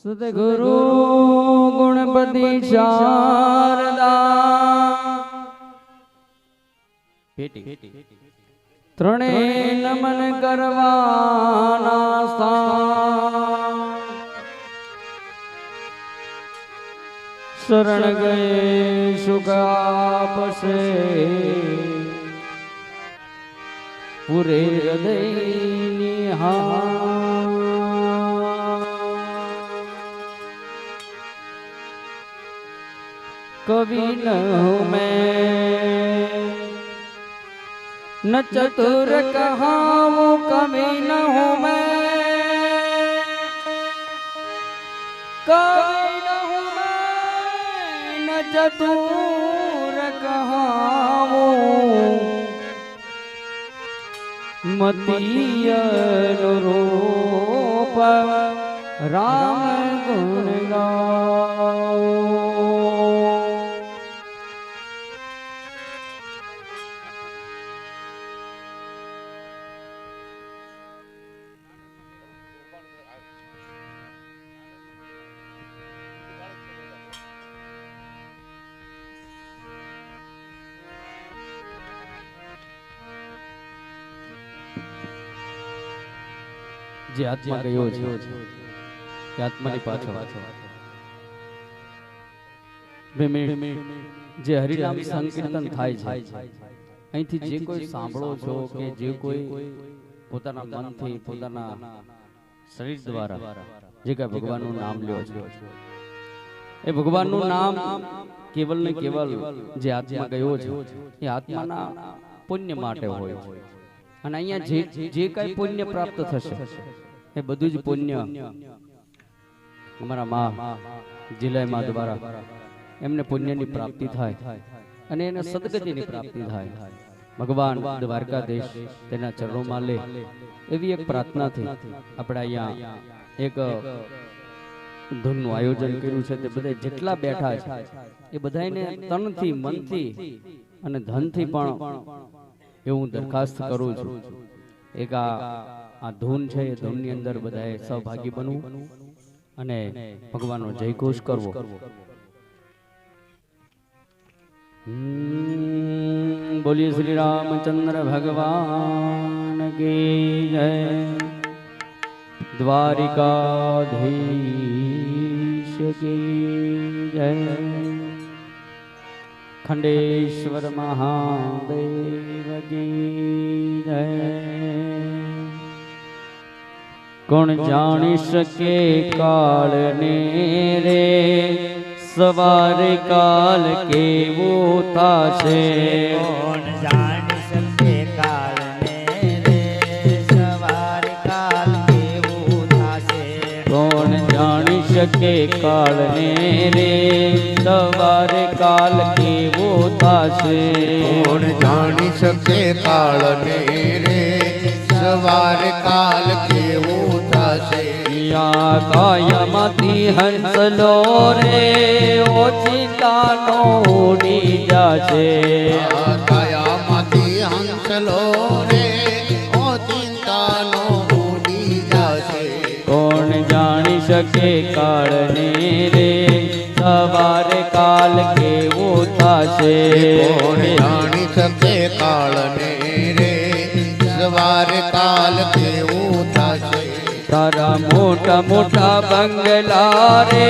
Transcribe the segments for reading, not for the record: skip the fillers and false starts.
સદગુરુ ગુણપતિ શારદા ત્રણે નમન કરવાના સ્થાન શરણ ગયે સુખ આપશે પૂરે હૃદયની कवि न हूँ मैं न चतुर कहाऊँ कवि न हूँ मैं कवि न हूँ मैं न चतुर कहाऊँ मति अनुरूप राम गुण गाओ। જે આત્મા ગયો છે એ આત્માની પાછળ જે હરિનામ સંકીર્તન થાય છે અહીંથી જે કોઈ સાંભળો છો કે જે કોઈ પોતાના મનથી પોતાના શરીર દ્વારા જે કઈ ભગવાનનું નામ લ્યો છો એ ભગવાનનું નામ કેવલ ને કેવલ જે આત્મા ગયો છે એ આત્માના પુણ્ય માટે હોય અને અહીંયા જે કઈ પુણ્ય પ્રાપ્ત થશે એ બધું જ પુણ્ય અમારા માં જિલ્લા માં દ્વારા એમને પુણ્યની પ્રાપ્તિ થાય અને એને સદગતિની પ્રાપ્તિ થાય ભગવાન દ્વારકાધીશ તેના ચરણોમાં લે એવી એક પ્રાર્થનાથી આપણે અહીંયા એક ધૂનનું આયોજન કર્યું છે તે બધા જેટલા બેઠા છે એ બધાને તનથી મનથી અને ધનથી પણ એવું દરખાસ્ત કરું છું એક આ ધૂન છે એ ધૂનની અંદર બધાએ સહભાગી બનવું અને ભગવાનનો જયઘોષ કરવો। બોલીએ શ્રી રામચંદ્ર ભગવાન કી જય। દ્વારિકાધીશ કી જય। खंडेश्वर महादेव की जय। कौन जानी सके काल ने रे सवार काल के वो थाशे। कौन जानी सके काल ने रे सवार काल के वो थाशे। कौन जानी सके काल ने रे सवार काल के वो थाशे। कौन जानी सके काल ने रे सवार काल के वो थाशे। या कायमती हंसलो रे ओचितानो उड़ी जाशे। कायमती हंसलो रे ओचितानो उड़ी जाशे। कौन जानी सके काल ने रे सवार काल के वो थाशे। कौन जानी सके काल ने रे सवार काल के वो थाशे। तारा मोटा मोटा बंगला रे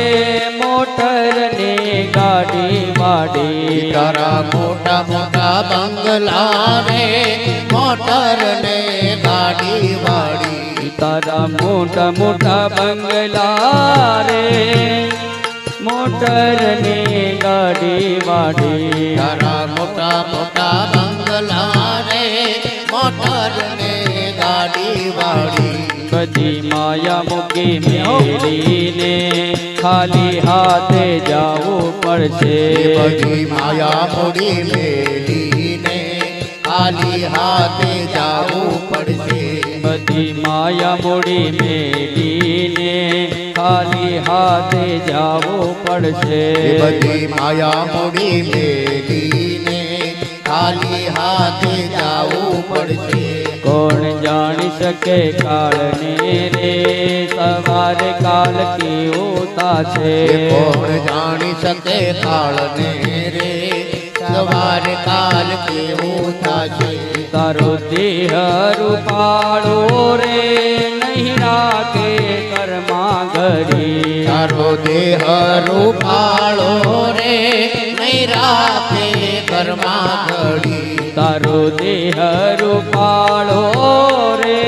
मोटर ने गाड़ी वाड़ी। तारा मोटा मोटा बंगला रे मोटर ने गाड़ी वाड़ी। तारा मोटा मोटा बंगला रे मोटर ने गाड़ी वाड़ी। तारा मोटा मोटा बंगला रे मोटर ने गाड़ी वाड़ी। बधी माया मुकी मेरी ने खाली हाथे जाओ पड़से। बधी माया मुड़ी मेरी ने खाली हाथे जाओ पड़से। बधी माया मुड़ी मेरी ने खाली हाथे जाओ पड़से। बधी माया मुड़ी मेरी ने खाली हाथे जाओ पड़से। કોણ જાણી શકે કાળને રે સવારે કાલ કેવું થાશે કોણ જાણી શકે કાળને રે સવારે કાલ કેવું થાશે તારો દેહ રૂપાળો રે નહીં રાખે કર્મા ઘડી તારો દેહ રૂપાળો રે નહીં રાખે કર્મા ઘડી તારો દેહ રૂપાળો રે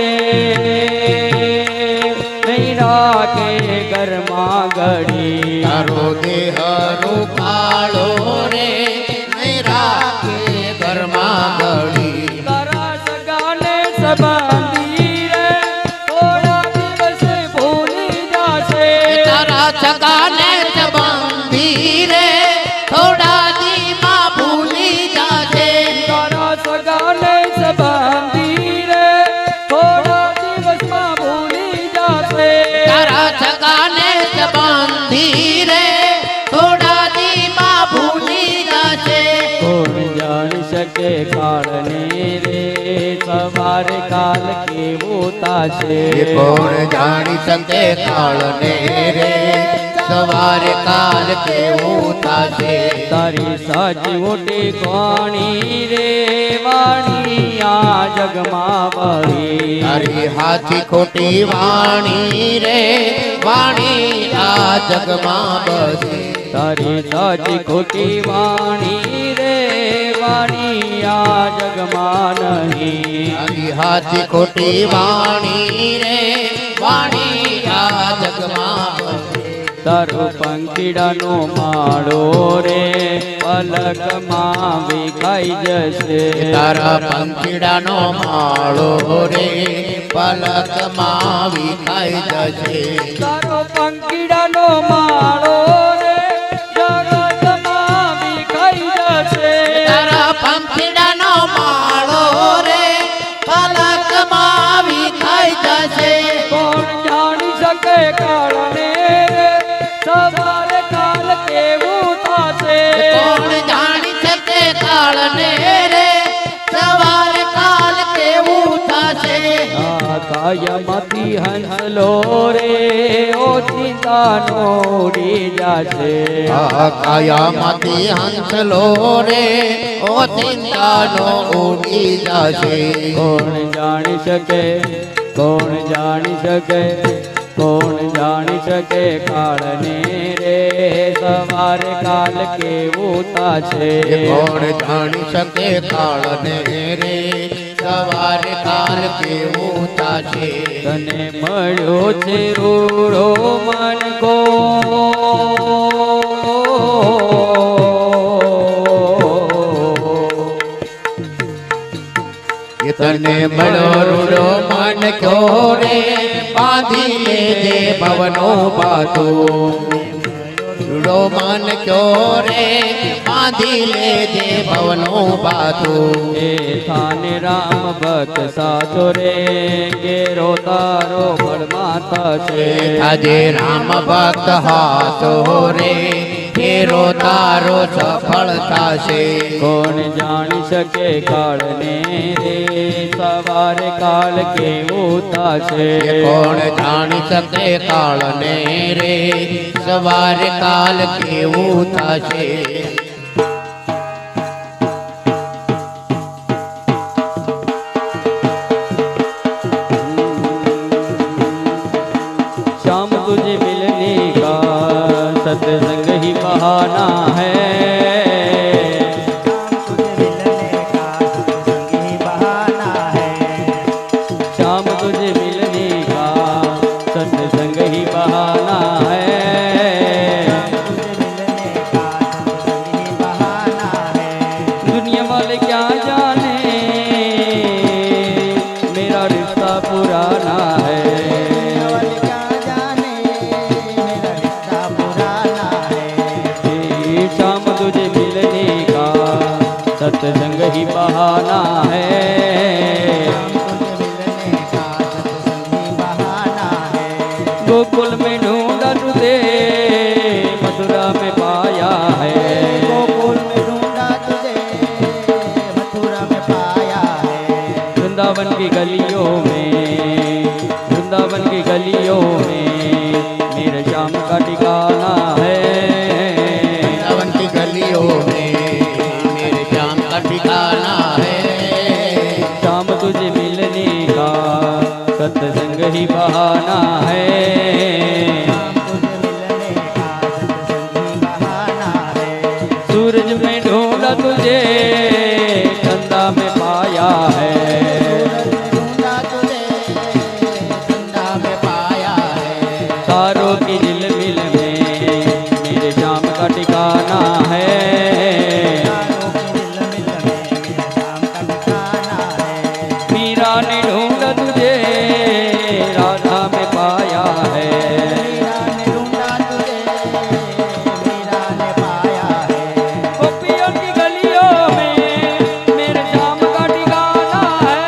નહીં રાખે કર્મા ઘડી તારો દેહ રૂપાળો રે નહીં રાખે કર્મા ઘડી તારા સગાને સંબંધી રે થોડા દિવસે ભૂલી જાશે તારા સગાને સંબંધી રે થોડા દીમાં ભૂલી જાશે તારા સગાને સંબંધી રે થોડા દિવસમાં ભૂલી જાશે તારા સગાને સંબંધી રે થોડા દીમાં ભૂલી જાશે કોણ જાણી શકે કાળને રે સવારે કાલ કેવું થાશે કોણ જાણી શકે કાળને રે સવારે કાલ કેવું થાશે તારી સાચી મોટી કોણી રે વાણી આ જગમાં વળી તારી હાથી ખોટી વાણી રે વાણી આ જગમાં બસે તારી સાચી ખોટી વાણી રે વાણી આ જગમાં નહીં તારી હાથી ખોટી વાણી રે વાણી આ જગમાં બસે તારો પંખીડાનો માળો રે પલકમાં વિખાઈ જશે તારા પંખીડાનો માળો રે પલકમાં વિખાઈ જશે તારો પંખીડાનો માળો રે જગતમાં વિખાઈ જશે તારા પંખીડાનો માળો રે પલકમાં વિખાઈ જશે કોણ જાણી શકે કાળને રે સવારે કાલ કેવું થાશે કોણ જાણી શકે કાળને રે સવારે કાલ કેવું થશે કાયમાંથી હંસલો રે ઓચિતાનો ઉડી જાશે કાયામાંથી હંસલો રે ઓ ચિંતાનો ઉડી જશે કોણ જાણી શકે કોણ જાણી શકે કોણ જાણી શકે કાળને રે સવારે કાલ કેવું થાશે કોણ જાણી શકે કાળને રે સવારે કાલ કેવું થશે તને મળ્યો છે રૂડો મન કો તને મળ્યો રૂડો મન ક્યો રે બાંધી લેજે ભવનો બાતો રૂડો મન ક્યો રે બાંધી લેજે ભવનો બાતો એ થાને રામ ભક્ત સાચો રે ગેરો તારો બળમાં થશે આજે રામ ભક્ત હાથો રે ફેરો તારો સફળ થશે કોણ જાણી શકે કાળને રે સવારે કાલ કેવું થશે કોણ જાણી શકે કાળને રે સવારે કાલ કેવું થશે शाम तुझे मिलने का सत्संग ही बहाना है शाम तुझे मिलने का सत्संग ही बहाना है वृंदावन की गलियों में, वृंदावन की गलियों में मेरे श्याम का ठिकाना है। वृंदावन की गलियों में मेरे श्याम का ठिकाना है। श्याम तुझे मिलने का सत्संग ही बहाना है। सूरज में ढूंढा तुझे चंदा में पाया है। तारों की झिलमिल में मेरे श्याम का ठिकाना है। मीरा ने ढूंढा तुझे राधा में पाया है। गोपियों की गलियों में मेरे श्याम का ठिकाना है।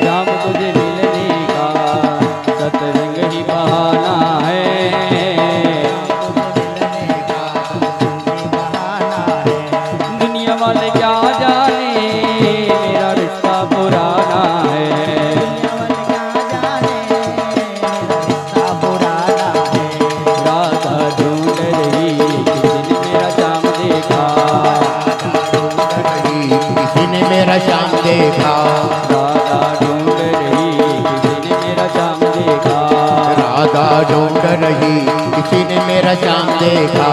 श्याम तुझे मिलने का सत्संग ही बहाना है। दुनिया वाले क्या जाने मेरा रिश्ता पुराना है। राधा ढूंढ रही किसी ने मेरा श्याम देखा। किसी ने मेरा श्याम देखा। राधा ढूंढ रही किसी ने मेरा श्याम देखा। राधा ढूंढ रही किसी ने मेरा श्याम देखा।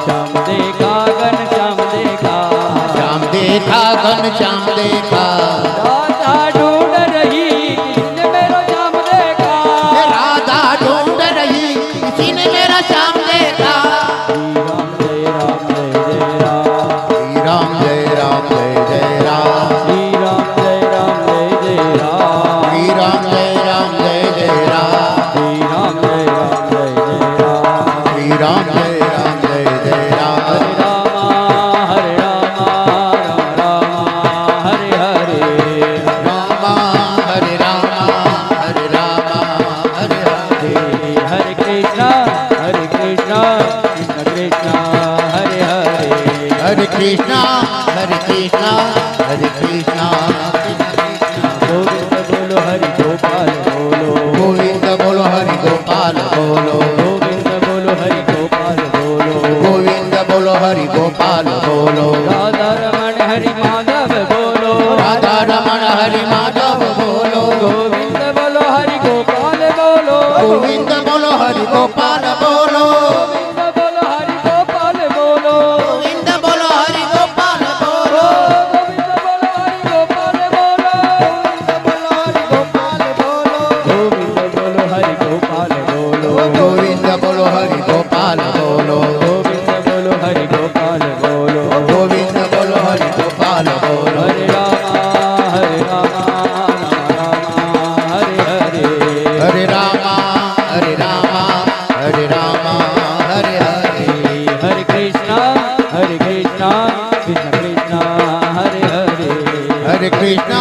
श्याम देखा घन श्याम देखा। श्याम देखा घन श्याम देखा। राधा ढूंढ रही किसी ने मेरा श्याम देखा। राधा ढूंढ रही किसी ने मेरा श्याम देखा। श्री राम जय राम जय राम। श्री राम जय राम जय जय राम। श्री राम जय राम जय जय राम। श्री राम जय राम जय जय राम। श्री राम जय राम जय जय राम। श्री राम जय राम जय जय राम। हरे राम राम राम हरे हरे। रामा हरे रामा हरे रामा हरे हरे। हरे कृष्णा कृष्ण कृष्ण हरे हरे। हरे कृष्णा हरे कृष्णा हरे कृष्णा। गोविंद बोलो हरि गोपाल बोलो। गोविंद बोलो हरि गोपाल बोलो। गोविंद बोलो हरि गोपाल बोलो। गोविंद बोलो हरि गोपाल बोलो। राधा रमण हरि माधव बोलो। राधा रमण हरि माधव बोलो। गोविंद बोलो हरि गोपाल बोलो। गोविंद बोलो हरि गोपाल बोलो। गोविंद बोलो हरि गोपाल बोलो। गोविंद बोलो हरि गोपाल बोलो। गोविंद बोलो हरि गोपाल बोलो। गोविंद बोलो हरि गोपाल बोलो। गोविंद बोलो हरि गोपाल बोलो। गोविंद बोलो हरि गोपाल बोलो। गोविंद बोलो हरि गोपाल बोलो। हरे राम हरे हरे। हरे रामा हरे रामा हरे रामा हरे हरे। हरे कृष्णा कृष्ण कृष्ण हरे हरे। हरे कृष्णा